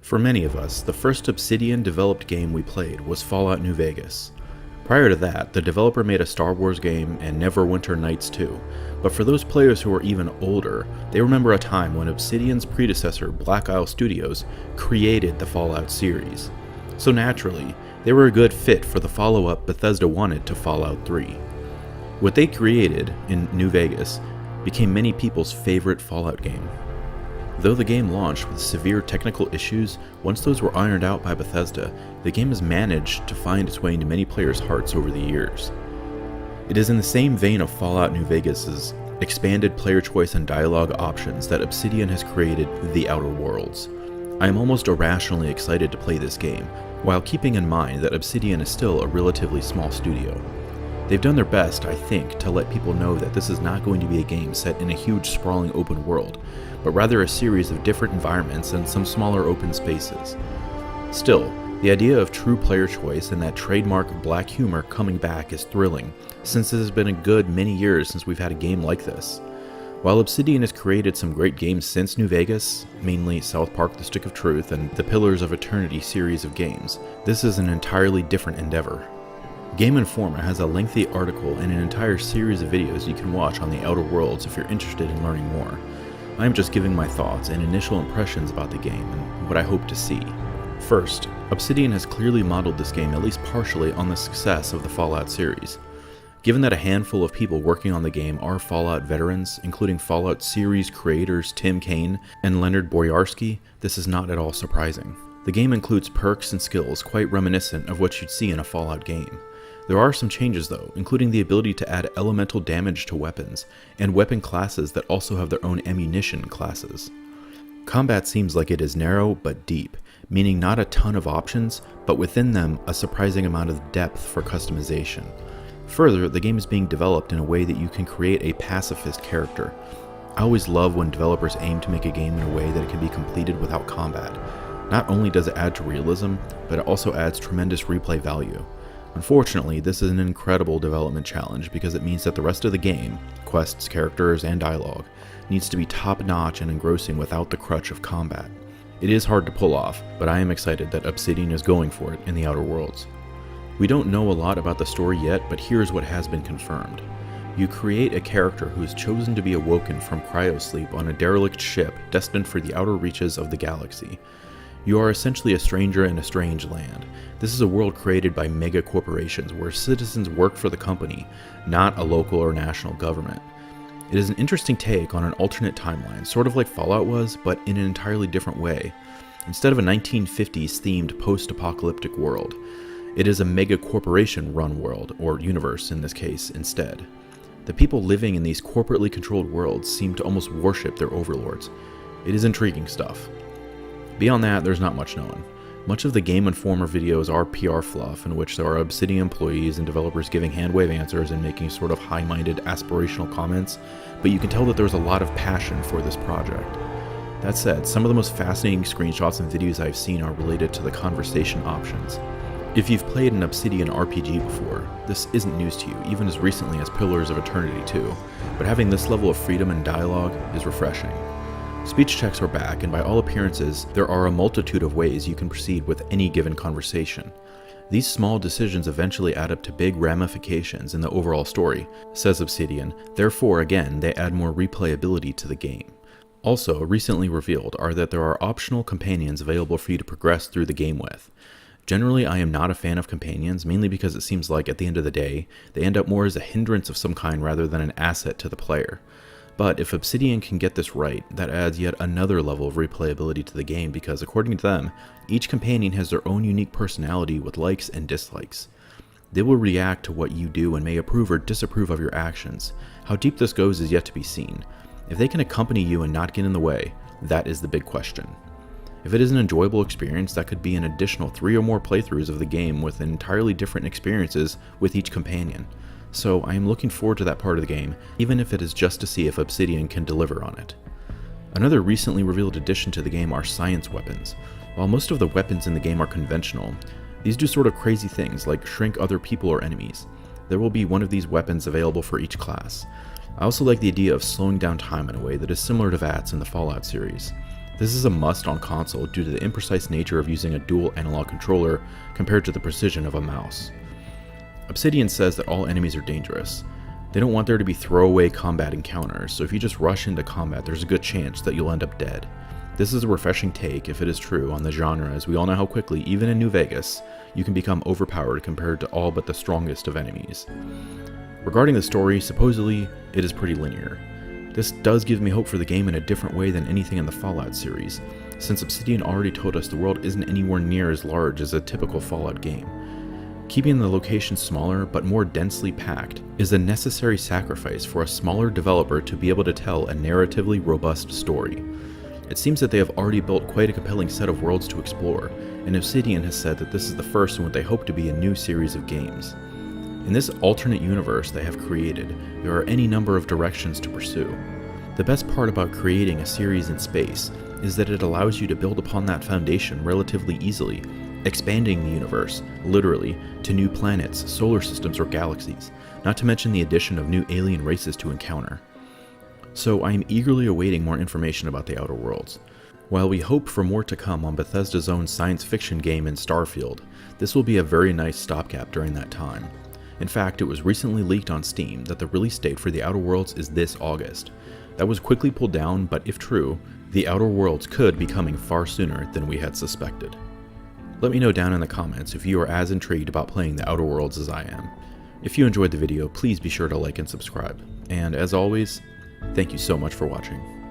For many of us, the first Obsidian developed game we played was Fallout New Vegas. Prior to that, the developer made a Star Wars game and Neverwinter Nights 2, but for those players who are even older, they remember a time when Obsidian's predecessor, Black Isle Studios, created the Fallout series. So naturally, they were a good fit for the follow-up Bethesda wanted to Fallout 3. What they created in New Vegas became many people's favorite Fallout game. Though the game launched with severe technical issues, once those were ironed out by Bethesda, the game has managed to find its way into many players' hearts over the years. It is in the same vein of Fallout New Vegas's expanded player choice and dialogue options that Obsidian has created The Outer Worlds. I am almost irrationally excited to play this game, while keeping in mind that Obsidian is still a relatively small studio. They've done their best, I think, to let people know that this is not going to be a game set in a huge sprawling open world, but rather a series of different environments and some smaller open spaces. Still, the idea of true player choice and that trademark black humor coming back is thrilling, since it has been a good many years since we've had a game like this. While Obsidian has created some great games since New Vegas, mainly South Park: The Stick of Truth and the Pillars of Eternity series of games, this is an entirely different endeavor. Game Informer has a lengthy article and an entire series of videos you can watch on The Outer Worlds if you're interested in learning more. I am just giving my thoughts and initial impressions about the game and what I hope to see. First, Obsidian has clearly modeled this game at least partially on the success of the Fallout series. Given that a handful of people working on the game are Fallout veterans, including Fallout series creators Tim Kaine and Leonard Boyarsky, this is not at all surprising. The game includes perks and skills quite reminiscent of what you'd see in a Fallout game. There are some changes though, including the ability to add elemental damage to weapons, and weapon classes that also have their own ammunition classes. Combat seems like it is narrow but deep, meaning not a ton of options, but within them a surprising amount of depth for customization. Further, the game is being developed in a way that you can create a pacifist character. I always love when developers aim to make a game in a way that it can be completed without combat. Not only does it add to realism, but it also adds tremendous replay value. Unfortunately, this is an incredible development challenge because it means that the rest of the game, quests, characters, and dialogue, needs to be top-notch and engrossing without the crutch of combat. It is hard to pull off, but I am excited that Obsidian is going for it in The Outer Worlds. We don't know a lot about the story yet, but here's what has been confirmed. You create a character who is chosen to be awoken from cryosleep on a derelict ship destined for the outer reaches of the galaxy. You are essentially a stranger in a strange land. This is a world created by mega corporations where citizens work for the company, not a local or national government. It is an interesting take on an alternate timeline, sort of like Fallout was, but in an entirely different way. Instead of a 1950s themed post-apocalyptic world, it is a mega corporation run world, or universe in this case, instead. The people living in these corporately controlled worlds seem to almost worship their overlords. It is intriguing stuff. Beyond that, there's not much known. Much of the Game Informer videos are PR fluff in which there are Obsidian employees and developers giving hand-wave answers and making sort of high-minded aspirational comments, but you can tell that there's a lot of passion for this project. That said, some of the most fascinating screenshots and videos I've seen are related to the conversation options. If you've played an Obsidian RPG before, this isn't news to you, even as recently as Pillars of Eternity 2, but having this level of freedom and dialogue is refreshing. Speech checks are back, and by all appearances, there are a multitude of ways you can proceed with any given conversation. These small decisions eventually add up to big ramifications in the overall story, says Obsidian, therefore again, they add more replayability to the game. Also, recently revealed are that there are optional companions available for you to progress through the game with. Generally, I am not a fan of companions, mainly because it seems like at the end of the day, they end up more as a hindrance of some kind rather than an asset to the player. But if Obsidian can get this right, that adds yet another level of replayability to the game because, according to them, each companion has their own unique personality with likes and dislikes. They will react to what you do and may approve or disapprove of your actions. How deep this goes is yet to be seen. If they can accompany you and not get in the way, that is the big question. If it is an enjoyable experience, that could be an additional 3 or more playthroughs of the game with entirely different experiences with each companion. So I am looking forward to that part of the game, even if it is just to see if Obsidian can deliver on it. Another recently revealed addition to the game are science weapons. While most of the weapons in the game are conventional, these do sort of crazy things like shrink other people or enemies. There will be one of these weapons available for each class. I also like the idea of slowing down time in a way that is similar to VATS in the Fallout series. This is a must on console due to the imprecise nature of using a dual analog controller compared to the precision of a mouse. Obsidian says that all enemies are dangerous. They don't want there to be throwaway combat encounters, so if you just rush into combat, there's a good chance that you'll end up dead. This is a refreshing take, if it is true, on the genre, as we all know how quickly, even in New Vegas, you can become overpowered compared to all but the strongest of enemies. Regarding the story, supposedly, it is pretty linear. This does give me hope for the game in a different way than anything in the Fallout series, since Obsidian already told us the world isn't anywhere near as large as a typical Fallout game. Keeping the location smaller but more densely packed is a necessary sacrifice for a smaller developer to be able to tell a narratively robust story. It seems that they have already built quite a compelling set of worlds to explore, and Obsidian has said that this is the first in what they hope to be a new series of games. In this alternate universe they have created, there are any number of directions to pursue. The best part about creating a series in space is that it allows you to build upon that foundation relatively easily, expanding the universe, literally, to new planets, solar systems, or galaxies, not to mention the addition of new alien races to encounter. So I am eagerly awaiting more information about the Outer Worlds. While we hope for more to come on Bethesda's own science fiction game in Starfield, this will be a very nice stopgap during that time. In fact, it was recently leaked on Steam that the release date for the Outer Worlds is this August. That was quickly pulled down, but if true, the Outer Worlds could be coming far sooner than we had suspected. Let me know down in the comments if you are as intrigued about playing the Outer Worlds as I am. If you enjoyed the video, please be sure to like and subscribe. And as always, thank you so much for watching.